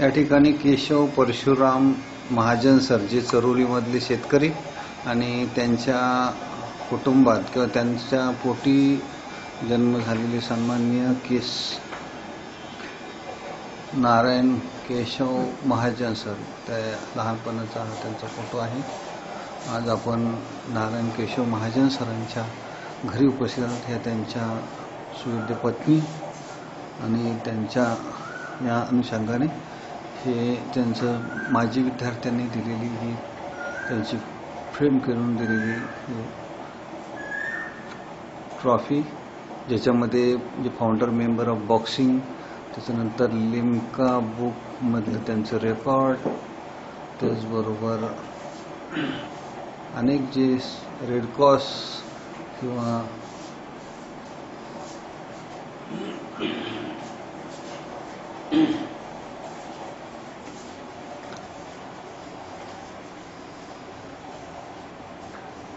या ठिकाणी केशव परशुराम महाजन सर जे चरोलीमधले शेतकरी आणि त्यांच्या कुटुंबात किंवा त्यांच्या पोटी जन्म झालेले सन्माननीय नारायण केशव महाजन सर, त्या लहानपणाचा त्यांचा फोटो आहे। आज आपण नारायण केशव महाजन सरांच्या घरी उपस्थित आहोत। ह्या त्यांच्या सुविद्य पत्नी आणि त्यांच्या या अनुषंगाने हे त्यांचं माजी विद्यार्थ्यांनी दिलेली ही त्यांची फ्रेम करून दिलेली ट्रॉफी, ज्याच्यामध्ये जे फाउंडर मेंबर ऑफ बॉक्सिंग, त्याच्यानंतर लिम्का बुक मधले त्यांचं रेकॉर्ड, त्याचबरोबर अनेक जे रेड क्रॉस किंवा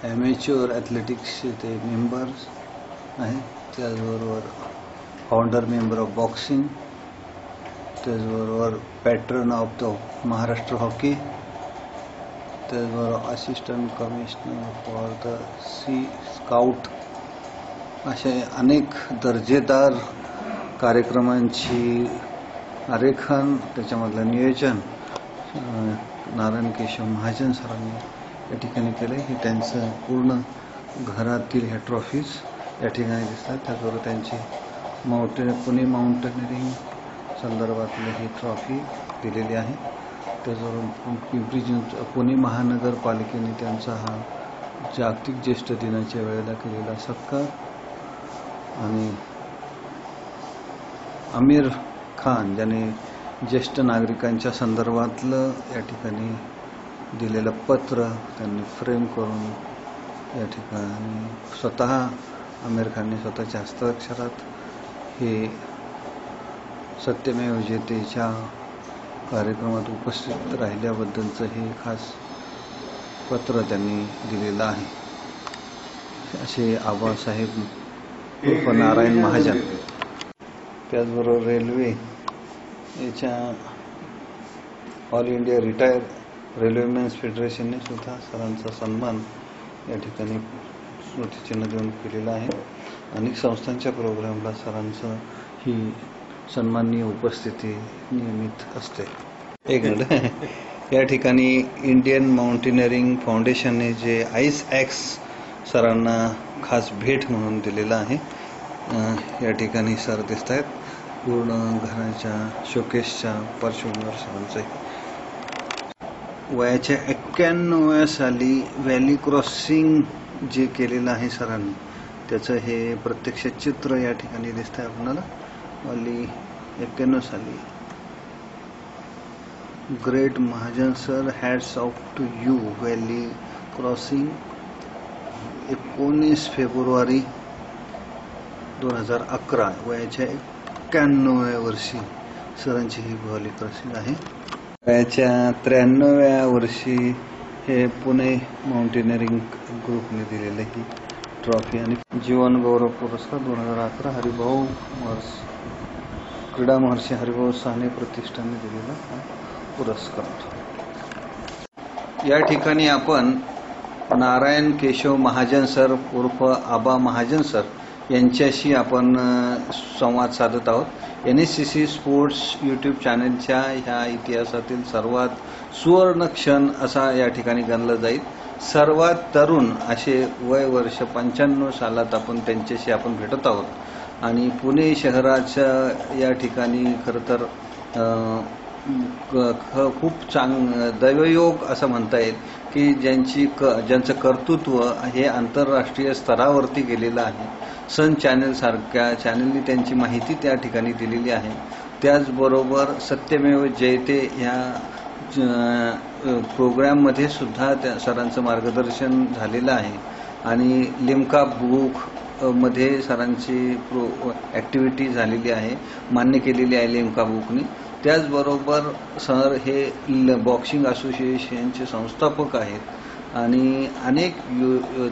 ॲमेच्युअर ॲथलेटिक्सचे ते मेंबर्स आहेत, त्याचबरोबर फाउंडर मेंबर ऑफ बॉक्सिंग, त्याचबरोबर पॅट्रन ऑफ द महाराष्ट्र हॉकी, त्याचबरोबर assistant commissioner for the scout, असे अनेक दर्जेदार कार्यक्रमांची आरेखन, त्याच्यामधलं नियोजन नारायण केशव महाजन सरांनी या ठिकाणी केले। हे त्यांचं पूर्ण घरातील ह्या ट्रॉफीज या ठिकाणी दिसतात। त्याचबरोबर त्यांची पुणे माउंटेनिअरिंग संदर्भातली ही ट्रॉफी दिलेली आहे। त्याचबरोबर पुणे महानगरपालिकेने त्यांचा हा जागतिक ज्येष्ठ दिनाच्या वेळेला केलेला सत्कार आणि आमिर खान ज्याने ज्येष्ठ नागरिकांच्या संदर्भातलं या ठिकाणी दिलेलं पत्र त्यांनी फ्रेम करून या ठिकाणी स्वतः आमिर खानने स्वतःच्या हस्ताक्षरात हे सत्यमेव जयतेच्या कार्यक्रमात उपस्थित राहिल्याबद्दलचं हे खास पत्र त्यांनी दिलेलं आहे। असे आबासाहेब उर्फ नारायण महाजन। त्याचबरोबर रेल्वे याच्या ऑल इंडिया रिटायर्ड रेल्वेमॅन्स फेडरेशनने सुद्धा सरांचा सन्मान या ठिकाणी स्मृतिचिन्ह देऊन केलेला आहे। अनेक संस्थांच्या प्रोग्रामला सरांचं ही सन्माननीय उपस्थिती नियमित असते। एक मिनिट, या ठिकाणी इंडियन माउंटेनिअरिंग फाउंडेशनने जे आईस ॲक्स सरांना खास भेट म्हणून दिलेलं आहे। या ठिकाणी सर दिसत आहेत, पूर्ण घराच्या शोकेसच्या पार्श्वभूमीवर सरांचं वयाच्या 91व्या साली व्हॅली क्रॉसिंग जे केलेलं आहे सरांनी, त्याचं हे प्रत्यक्ष चित्र या ठिकाणी दिसतंय आपल्याला। वाली 91 साली great Mahajan sir, hats off to you, valley crossing 19 फेब्रुवारी 2011, वयाच्या 91व्या वर्षी सरांची ही व्हॅली क्रॉसिंग आहे। वयाच्या 93व्या वर्षी हे पुणे माउंटेनिअरिंग ग्रुपने दिलेली ही ट्रॉफी आणि जीवन गौरव पुरस्कार 2011 हरिभाऊ क्रीडा महर्षी हरिभाऊ साने प्रतिष्ठानने दिलेला हा पुरस्कार। या ठिकाणी आपण नारायण केशव महाजन सर उर्फ आबा महाजन सर यांच्याशी आपण संवाद साधत आहोत। NSCC स्पोर्ट्स यूट्यूब चॅनलच्या ह्या इतिहासातील सर्वात सुवर्ण क्षण असा या ठिकाणी गणला जाईल। सर्वात तरुण असे वय वर्ष 95 सालात आपण त्यांच्याशी आपण भेटत आहोत आणि पुणे शहराच्या या ठिकाणी खरं तर खूप दैवयोग असं म्हणता येईल की ज्यांचं कर्तृत्व हे आंतरराष्ट्रीय स्तरावरती गेलेलं आहे। सन चॅनल सारख्या चॅनलनी त्यांची माहिती त्या ठिकाणी दिलेली आहे। त्याचबरोबर सत्यमेव जयते ह्या प्रोग्राममध्ये सुद्धा त्या सरांचं मार्गदर्शन झालेलं आहे आणि लिम्का बुक मध्ये सरांची ॲक्टिव्हिटी झालेली आहे, मान्य केलेली आहे लिम्का बुकनी। त्याचबरोबर सर हे बॉक्सिंग असोसिएशनचे संस्थापक आहेत आणि अनेक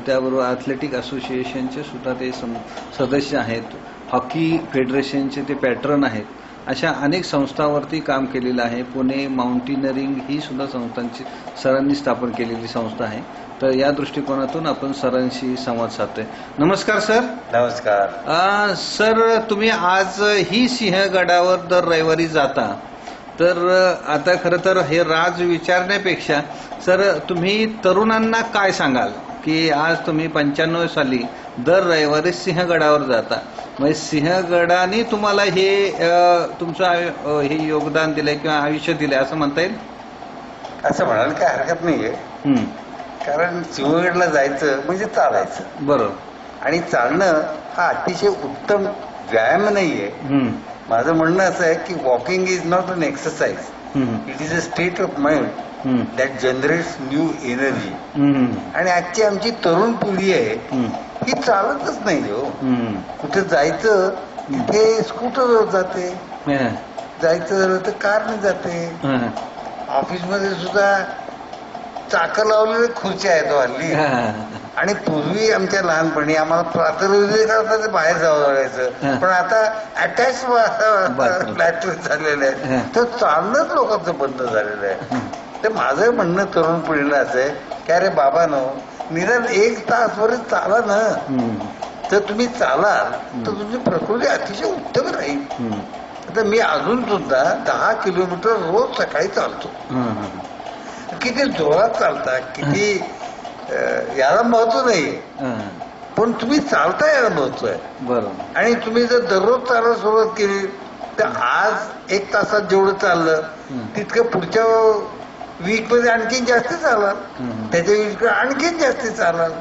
त्याबरोबर ॲथलेटिक असोसिएशनचे सुद्धा ते सदस्य आहेत। हॉकी फेडरेशनचे ते पॅट्रन आहेत अशा अनेक संस्थांवरती काम केलेलं आहे. पुणे माउंटेनिअरिंग ही सुद्धा संस्थांची सरांनी स्थापन केलेली संस्था आहे. तर या दृष्टिकोनातून आपण सरांशी संवाद साधतोय. नमस्कार सर. नमस्कार. सर, तुम्ही आज ही सिंहगडावर दर रविवारी जाता, तर आता खरं तर हे राज विचारण्यापेक्षा सर तुम्ही तरुणांना काय सांगाल की आज तुम्ही 95 साली दर रविवारी सिंहगडावर जाता, म्हणजे सिंहगडाने तुम्हाला हे तुमचं हे योगदान दिलंय किंवा आयुष्य दिलंय असं म्हणता येईल? असं म्हणाल काय हरकत नाहीये, कारण सिंहगडला जायचं म्हणजे चालायचं. बरोबर. आणि चालणं हा अतिशय उत्तम व्यायाम नाहीये. माझं म्हणणं असं आहे की walking is not an exercise, it is a state of mind that generates new energy. आणि आजची आमची तरुण पिढी आहे ही चालतच नाही हो. कुठे जायचं तिथे स्कूटरवर जाते, जायचं झालं तर कारने जाते. ऑफिसमध्ये सुद्धा चाकं लावलेले खुर्च्या आहेत हल्ली. आणि पूर्वी आमच्या लहानपणी आम्हाला प्रातर्विधी करता ते बाहेर जावं लागायचं, पण आता अटॅच फ्लॅट झालेले आहेत, तर चालणंच लोकांचं बंद झालेलं आहे. तर माझं म्हणणं तरुण पिढीला असं आहे की अरे बाबांनो, निदान 1 तासभरच चाला ना. तर तुम्ही चालाल तर तुमची प्रकृती अतिशय उत्तम राहील. आता मी अजून सुद्धा 10 किलोमीटर रोज सकाळी चालतो. किती जोरात चालता, किती याला महत्व नाही, पण तुम्ही चालता याला महत्व आहे. बरोबर. आणि तुम्ही जर दररोज चालायला सुरुवात केली तर आज 1 तासात जेवढं चाललं तितकं पुढच्या वीक मध्ये आणखीन जास्ती चालाल, त्याच्या वीक आणखीन जास्ती चालाल.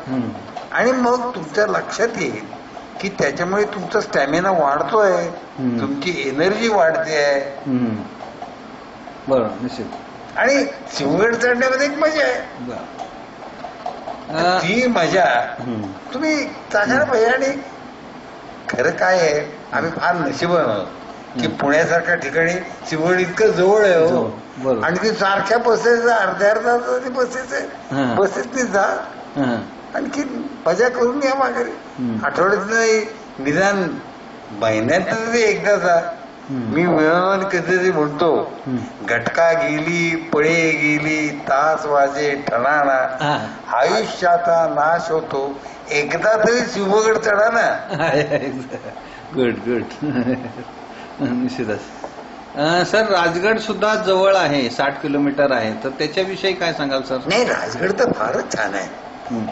आणि मग तुमच्या लक्षात येईल की त्याच्यामुळे तुमचा स्टॅमिना वाढतोय, तुमची एनर्जी वाढते आहे. बरोबर, निश्चित. आणि सिंहगड चढण्यामध्ये एक मजा आहे, ती मजा तुम्ही चालायला पाहिजे. आणि खरं काय आहे, आम्ही फार नशिबान आहोत की पुण्यासारख्या ठिकाणी सिंहगड इतकं जवळ आहे हो. आणि ती सारख्या बसेस अर्ध्या तासाची बसेस आहे, बसेसनी जा आणखी मजा करून या माघारी. आठवड्यात नाही, निदान महिन्यात एकदा जा. मी वेळोवेळी कधीतरी म्हणतो, घटका गेली, पळे गेली, तास वाजे ठणाणा, आयुष्याचा नाश होतो, एकदा तरी सिंहगड चढा ना. Good good. निश्चितच. सर, राजगड सुद्धा जवळ आहे, 60 किलोमीटर आहे, तर त्याच्याविषयी काय सांगाल सर? नाही, राजगड तर फारच छान आहे.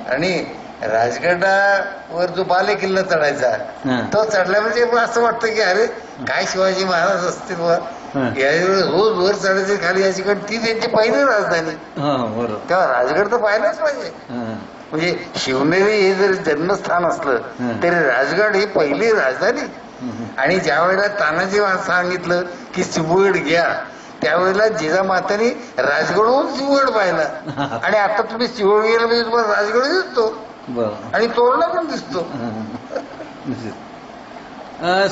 आणि राजगडावर जो बाले किल्ला चढायचा तो चढल्या म्हणजे असं वाटतं की अरे काय शिवाजी महाराज असतील यावेळी रोज वर चढायचे खाली याची, कारण ती त्यांची पहिली राजधानी. तेव्हा राजगड तर पाहायलाच पाहिजे. म्हणजे शिवनेरी हे जरी जन्मस्थान असलं तरी राजगड ही पहिली राजधानी. आणि ज्या वेळेला तानाजी सांगितलं की सिंहगड घ्या, त्यावेळेला जिजामातांनी राजगडहून सिंहगड पाहिला. आणि आता तुम्ही सिंहगड गेला म्हणजे तुम्हाला राजगड दिसतो आणि तोरणा पण दिसतो.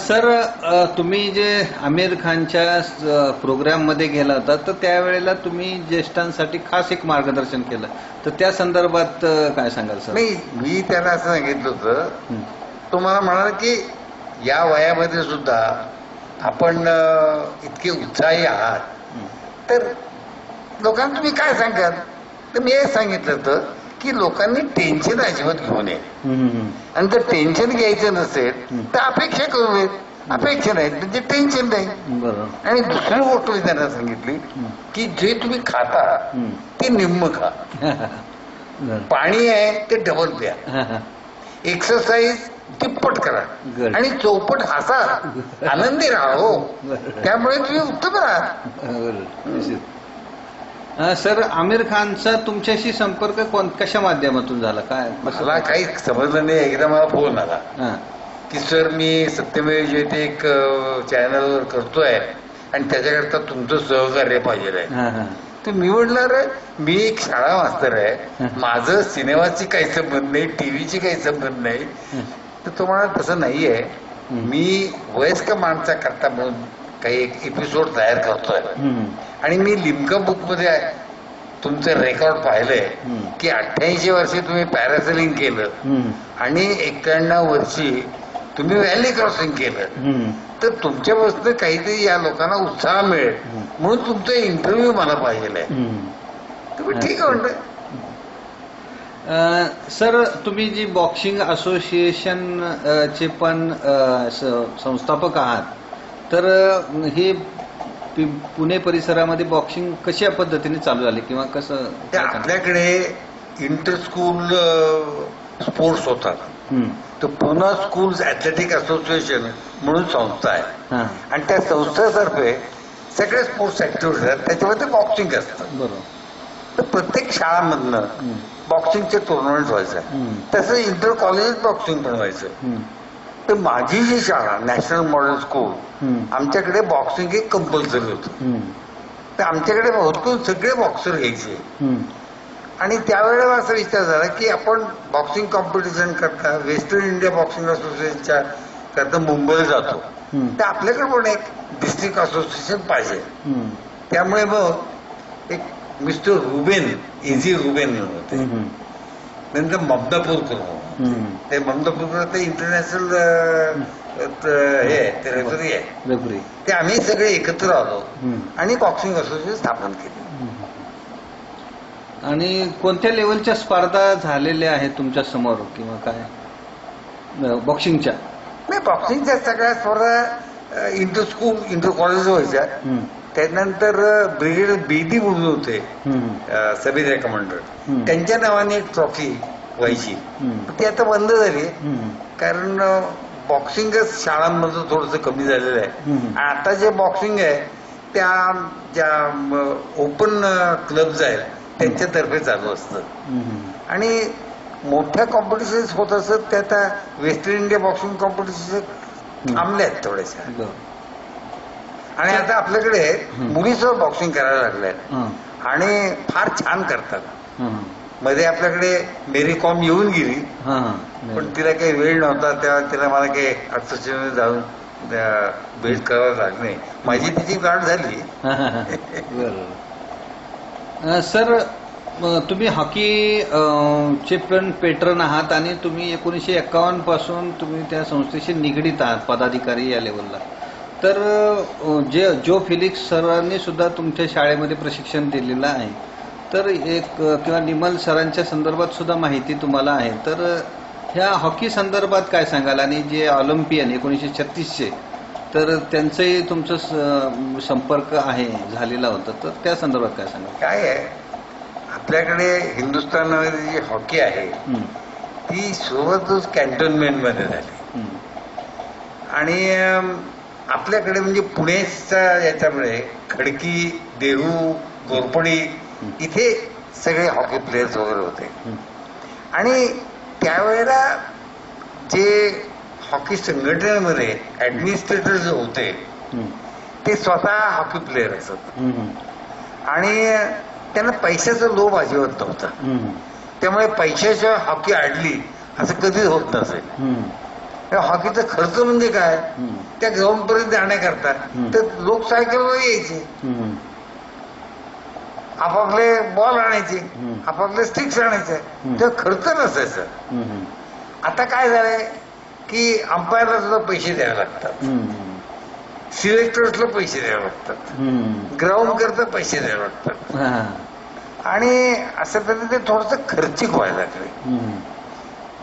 सर, तुम्ही जे आमिर खानच्या प्रोग्राम मध्ये गेला होता, तर त्यावेळेला तुम्ही ज्येष्ठांसाठी खास एक मार्गदर्शन केलं, तर त्या संदर्भात काय सांगाल सर? नाही, मी त्याला असं सांगितलं होतं, तो मला म्हणाला की या वयामध्ये सुद्धा आपण इतके उत्साही आहात, तर लोकांना तुम्ही काय सांगाल? तर मी हे सांगितलं होतं की लोकांनी टेन्शन अजिबात घेऊ नये. आणि जर टेन्शन घ्यायचं नसेल तर अपेक्षा करू नयेत. अपेक्षा नाहीत म्हणजे टेन्शन नाही. आणि दुसरी गोष्ट मी त्यांना सांगितली की जे तुम्ही खाता ते निम्म खा, पाणी आहे ते डबल प्या, एक्सरसाइज तिप्पट करा, आणि चौपट हसा, आनंदी राहा. हो, त्यामुळे तुम्ही उत्तम राहा. सर, आमिर खानचा तुमच्याशी संपर्क कशा माध्यमातून झाला? काय मला काही समजलं नाही. एकदा मला फोन आला की सर, मी सत्यमेव जयते एक चॅनलवर करतोय आणि त्याच्याकरता तुमचं सहकार्य पाहिजे आहे. तर मी म्हटलं, रे मी एक शाळा मास्तर आहे, माझं सिनेमाची काही संबंध नाही, टीव्हीची काही संबंध नाही. तर तो म्हणाला तसं नाहीये, मी वयस्क माणसाकरता म्हणून काही एक एपिसोड तयार करतोय. आणि मी लिम्का बुक मध्ये तुमचं रेकॉर्ड पाहिलंय की 88 वर्षी तुम्ही पॅरासेलिंग केलं आणि 91 वर्षी तुम्ही व्हॅली क्रॉसिंग केलं. तर तुमच्यापासून काहीतरी या लोकांना उत्साह मिळेल म्हणून तुमचा इंटरव्ह्यू मला पाहिजे आहे. तुम्ही ठीक आहे म्हणलं. सर तुम्ही जी बॉक्सिंग असोसिएशन चे पण संस्थापक आहात, तर हे पुणे परिसरामध्ये बॉक्सिंग कशा पद्धतीने चालू झाली किंवा कसं? आपल्याकडे इंटर स्कूल स्पोर्ट्स होतात. तर पुणे स्कूल्स ऍथलेटिक असोसिएशन म्हणून संस्था आहे आणि त्या संस्थेतर्फे सगळे स्पोर्ट्स ऍक्टिव्हिटीज आहेत, त्याच्यामध्ये बॉक्सिंग असतं. बरोबर. तर प्रत्येक शाळांमधनं बॉक्सिंगचे टुर्नामेंट व्हायचं. तसं इंटर कॉलेज बॉक्सिंग पण व्हायचं. तर माझी जी शाळा नॅशनल मॉडेल स्कूल, आमच्याकडे बॉक्सिंग हे कंपल्सरी होतं. तर आमच्याकडे भरपूर सगळे बॉक्सर घ्यायचे आणि त्यावेळेला असा विचार झाला की आपण बॉक्सिंग कॉम्पिटिशन करता वेस्टर्न इंडिया बॉक्सिंग असोसिएशनच्या करता मुंबईला जातो. तर आपल्याकडे पण एक डिस्ट्रिक्ट असोसिएशन पाहिजे. त्यामुळे मग एक मिस्टर रुबेन, इझी रुबेन म्हणून होते, नंतर ममदापूरकर म्हणून, ते ममदापूरकर ते इंटरनॅशनल हे ते रेफरी आहे, ते आम्ही सगळे एकत्र आलो आणि बॉक्सिंग असोसिएशन स्थापन केली. आणि कोणत्या लेवलच्या स्पर्धा झालेल्या आहेत तुमच्या समोर किंवा काय बॉक्सिंगच्या? नाही, बॉक्सिंगच्या सगळ्या स्पर्धा इंटर स्कूल इंटर कॉलेज व्हायच्या. त्यानंतर ब्रिगेड बेदी म्हणून होते सबीर कमांडर, त्यांच्या नावाने एक ट्रॉफी व्हायची. ती आता बंद झाली कारण बॉक्सिंगच शाळांमध्ये थोडंसं कमी झालेलं आहे. आता जे बॉक्सिंग आहे त्या ज्या ओपन क्लब्स आहेत त्यांच्यातर्फे चालू असतं आणि मोठ्या कॉम्पिटिशन्स होत असत. त्या आता वेस्टर्न इंडिया बॉक्सिंग कॉम्पिटिशन थांबल्या आहेत थोड्याशा. आणि आता आपल्याकडे मुलीसह बॉक्सिंग करायला लागल्यात आणि फार छान करतात. मध्ये आपल्याकडे मेरी कॉम येऊन गेली पण तिला काही वेळ नव्हता, तेव्हा तिला मला काही असोसिएशन जाऊन भेट करायला लागणे. माझी तिची गाठ झाली. सर तुम्ही हॉकी चे पण पेट्रन आहात आणि तुम्ही 1951 पासून तुम्ही त्या संस्थेशी निगडीत आहात पदाधिकारी या लेवलला. तर जो फिलिक्स सरांनी सुद्धा तुमच्या शाळेमध्ये प्रशिक्षण दिलेलं आहे, तर एक किंवा निमल सरांच्या संदर्भात सुद्धा माहिती तुम्हाला आहे, तर ह्या हॉकी संदर्भात काय सांगाल? आणि जे ऑलिम्पियन 1936चे, तर त्यांचंही तुमचं संपर्क आहे झालेला होता, तर त्या संदर्भात काय सांगाल? काय आहे, आपल्याकडे हिंदुस्थानमध्ये जी हॉकी आहे ती सुरुवातच कॅन्टोन्मेंटमध्ये झाली आणि आपल्याकडे म्हणजे पुणेच्या याच्यामुळे खडकी, देहू, घोरपडी इथे सगळे हॉकी प्लेयर्स वगैरे होते. आणि त्यावेळेला जे हॉकी संघटनेमध्ये ऍडमिनिस्ट्रेटर जे होते ते स्वतः हॉकी प्लेयर असत आणि त्यांना पैशाचा लोभ अजिबात नव्हता. त्यामुळे पैशाशिवाय हॉकी आडली असं कधीच होत नसेल. हॉकीचा खर्च म्हणजे काय, त्या ग्राउंड पर्यंत जाण्याकरता तर लोक सायकलवर यायचे, आपापले बॉल आणायचे, आपापले स्टिक्स आणायचे, तेव्हा खर्च नसायचा. आता काय झालंय की अंपायरला सुद्धा पैसे द्यावे लागतात, सिलेक्टर्सला पैसे द्यावे लागतात, ग्राउंड करता पैसे द्यावे लागतात आणि असं तरी ते थोडस खर्चिक व्हायला लागले.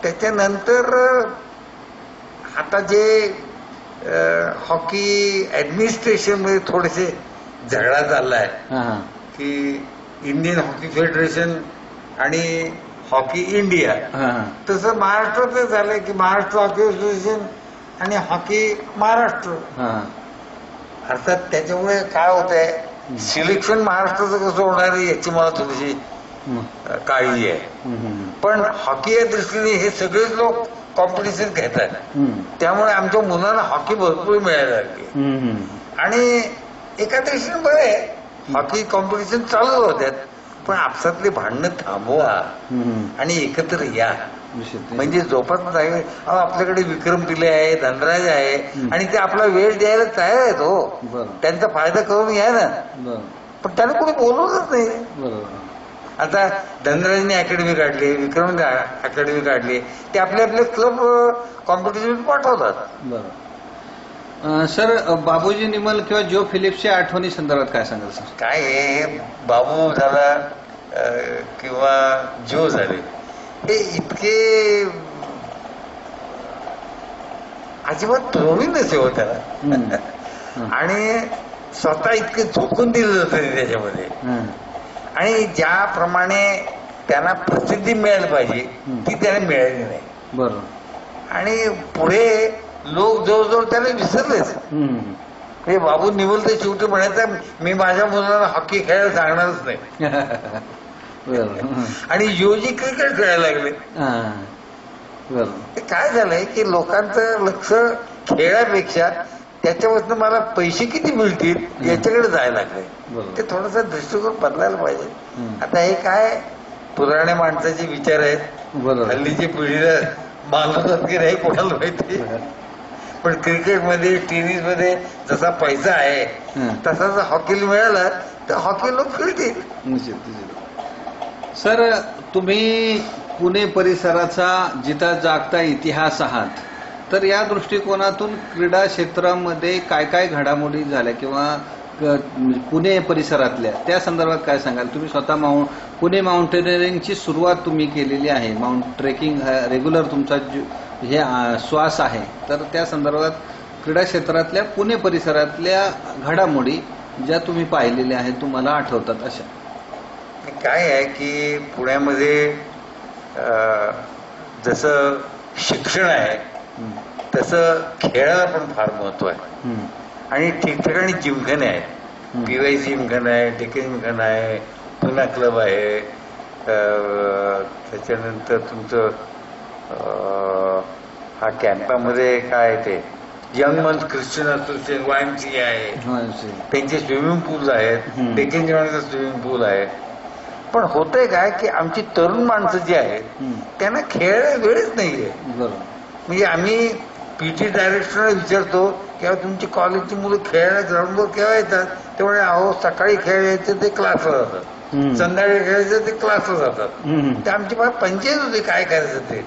त्याच्यानंतर आता जे हॉकी ऍडमिनिस्ट्रेशन मध्ये थोडेसे झगडा चाललाय की इंडियन हॉकी फेडरेशन आणि हॉकी इंडिया, तसं महाराष्ट्रात झालंय की महाराष्ट्र हॉकी असोसिएशन आणि हॉकी महाराष्ट्र. अर्थात त्याच्यामुळे काय होत आहे, सिलेक्शन महाराष्ट्राचं कसं होणार आहे याची मला थोडीशी काळजी आहे. पण हॉकी या दृष्टीने हे सगळेच लोक कॉम्पिटिशन घेतात, त्यामुळे आमच्या मुलांना हॉकी भरपूर मिळायला लागली आणि एका दृष्टीने बरं आहे, हॉकी कॉम्पिटिशन चालू होत्यात, पण आपसातली भांडणं थांबवा आणि एकत्र या. म्हणजे जोपासना आहे. आपल्याकडे विक्रम पिले आहे, धनराज आहे आणि ते आपला वेळ द्यायला तयार आहेत हो, त्यांचा फायदा करून घ्या ना. पण त्याला कोणी बोलवतच नाही. आता धनराजने अकॅडमी काढली, विक्रमने अकॅडमी काढली, ते आपले आपले क्लब कॉम्पिटिशन पाठवतात. सर बाबूजी निमल किंवा जो फिलिप्सच्या आठवणी संदर्भात काय सांगाल सर? काय हे बाबू झाला किंवा जो झाले हे इतके अजिबात प्रवीण नसे हो त्याला आणि स्वतः इतके झोकून दिलं होतं त्याच्यामध्ये आणि ज्याप्रमाणे त्यांना प्रसिद्धी मिळायला पाहिजे ती त्याला मिळाली नाही. बरोबर. आणि पुढे लोक जवळजवळ त्याला विसरलेच. हे बाबू निमल तर शेवटी म्हणायचं मी माझ्या मुलाला हॉकी खेळायला सांगणारच नाही आणि योजी क्रिकेट खेळायला लागले. काय झालंय की लोकांचं लक्ष खेळापेक्षा त्याच्यापासून मला पैसे किती मिळतील याच्याकडे जायला लागले. ते थोडासा दृष्टिकोन बदलायला पाहिजे. आता हे काय पुराण्या माणसाचे विचार आहेत, हल्लीची पिढीला मानवतात की नाही कोणाला माहिती. पण क्रिकेटमध्ये टेनिसमध्ये जसा पैसा आहे तसा जर हॉकीला मिळाला तर हॉकी लोक खेळतील. सर तुम्ही पुणे परिसराचा जिता जागता इतिहास आहात, तर या दृष्टिकोनातून क्रीडा क्षेत्रामध्ये काय काय घडामोडी झाल्या किंवा पुणे परिसरातल्या त्या संदर्भात काय सांगाल? तुम्ही स्वतः पुणे माउंटेनिअरिंगची सुरुवात तुम्ही केलेली आहे, ट्रेकिंग रेग्युलर तुमचा हे श्वास आहे, तर त्या संदर्भात क्रीडा क्षेत्रातल्या पुणे परिसरातल्या घडामोडी ज्या तुम्ही पाहिलेल्या आहेत तुम्हाला आठवतात अशा? काय आहे की पुण्यामध्ये जसं शिक्षण आहे तसं खेळाला पण फार महत्व आहे आणि ठिकठिकाणी जिमखाने आहेत. PY जिमखाना आहे, डेक्कन जिमखाना आहे, पुना क्लब आहे, त्याच्यानंतर तुमचं हा कॅम्पामध्ये काय ते यंग मंस ख्रिश्चन असोसिएशन YMCA आहे, त्यांचे स्विमिंग पूल आहेत, डेक्कन जिमखान्याचं स्विमिंग पूल आहे. पण होतंय काय की आमची तरुण माणसं जी आहेत त्यांना खेळायला वेळच नाहीये. म्हणजे आम्ही PT डायरेक्टरला विचारतो किंवा तुमची कॉलेजची मुलं खेळायला ग्राउंडवर केव्हा येतात, त्यामुळे अहो सकाळी खेळायचं ते क्लासला जातात, संध्याकाळी खेळायचं ते क्लासला जातात. ते आमची फार पंचायत होती काय करायचं ते.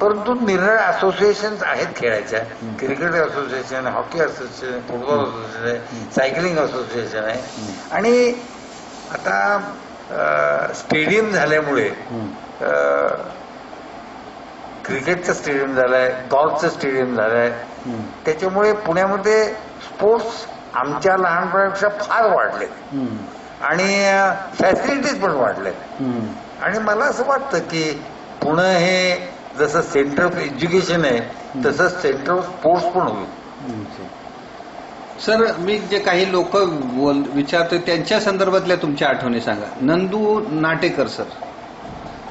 परंतु निरनिराळे असोसिएशन आहेत खेळायच्या, cricket association, hockey association, football association आहे, सायकलिंग असोसिएशन आहे. आणि आता स्टेडियम झाल्यामुळे क्रिकेटचं स्टेडियम झालंय, गॉल्फचं स्टेडियम झालंय, त्याच्यामुळे पुण्यामध्ये स्पोर्ट्स आमच्या लहानपणापेक्षा फार वाढले आणि फॅसिलिटीज पण वाढले. आणि मला असं वाटतं की पुणे हे जसं सेंटर ऑफ एज्युकेशन आहे तसं सेंटर ऑफ स्पोर्ट्स पण होईल. सर मी जे काही लोक विचारतोय त्यांच्या संदर्भातल्या तुमच्या आठवणी सांगा. नंदू नाटेकर सर,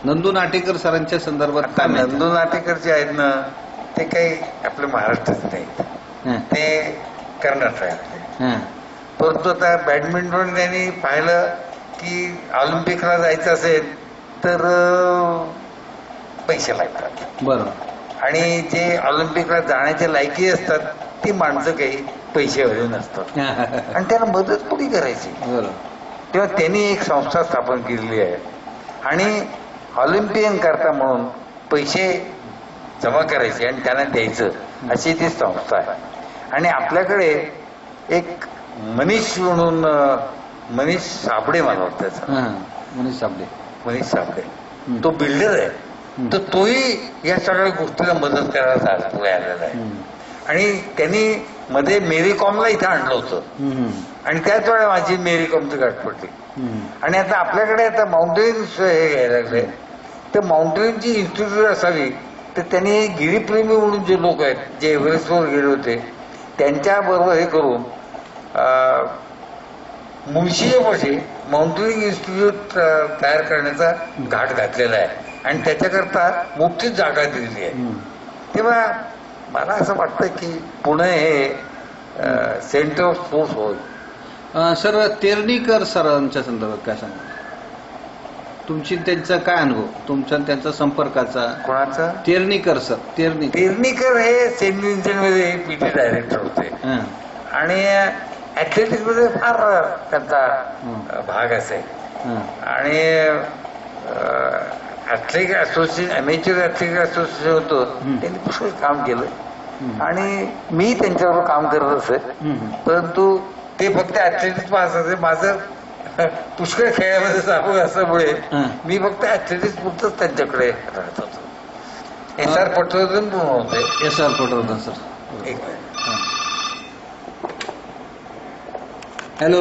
नंदू नाटेकर सरांच्या संदर्भात काय? नंदू नाटेकर जे आहेत ना ते काही आपल्या महाराष्ट्रात नाहीत, ते कर्नाटकातले. परंतु आता बॅडमिंटन त्यांनी पाहिलं की ऑलिम्पिकला जायचं असेल तर पैसे लागतात. बरोबर. आणि जे ऑलिम्पिकला जाण्याच्या लायकी असतात ती माणसं काही पैशावाले नसतात आणि त्यांना मदत कुठे करायची. तेव्हा त्यांनी एक संस्था स्थापन केलेली आहे आणि ऑलिम्पियन करता म्हणून पैसे जमा करायचे आणि त्यांना द्यायचं अशी ती संस्था आहे. आणि आपल्याकडे एक मनीष म्हणून, मनीष साबळे मला वाटतं त्याचं, मनीष साबळे तो बिल्डर आहे, तर तोही या सगळ्या गोष्टीला मदत करायला आलेला आहे. आणि त्यांनी मध्ये मेरी कॉमला इथं आणलं होतं आणि त्याच वेळेला माझी मेरी कॉमची गाठ पडली. आणि आता आपल्याकडे आता माउंटेन्स हे घ्यायला लागले, तर माउंटेनची इन्स्टिट्यूट असावी. तर त्यांनी गिरीप्रेमी म्हणून जे लोक आहेत जे एव्हरेस्टवर गेले होते त्यांच्याबरोबर हे करून मुळशीपाशी माउंटेनिंग इन्स्टिट्यूट तयार करण्याचा घाट घातलेला आहे आणि त्याच्याकरता मोठीच जागा दिलेली आहे. तेव्हा मला असं वाटतं की पुणे हे सेंटर ऑफ स्पोर्ट्स होईल. सर तेरणीकर सरांच्या संदर्भात काय सांगा? तुमची त्यांचा काय अनुभव, तुमचा त्यांचा संपर्काचा? कोणाचा? तेरणीकर सर. तेरणीकर हे सेंट विन्सेंट मध्ये PT डायरेक्टर होते आणि ऍथलेटिक्स मध्ये फार त्यांचा भाग असे. आणि athletic association, amateur athletic association होतं, त्यांनी पुष्कळ काम केलं. आणि मी त्यांच्याबरोबर काम करत असे. परंतु ते फक्त ऍथलेटिक्स असायचे. माझं पुष्कळ खेळामध्ये चालू असल्यामुळे मी फक्त ऍथलेटिक्स पुरतच त्यांच्याकडे राहत होतो. SR पटवर्धन पण होते. SR Patwardhan sir. एक मिनिट. हॅलो.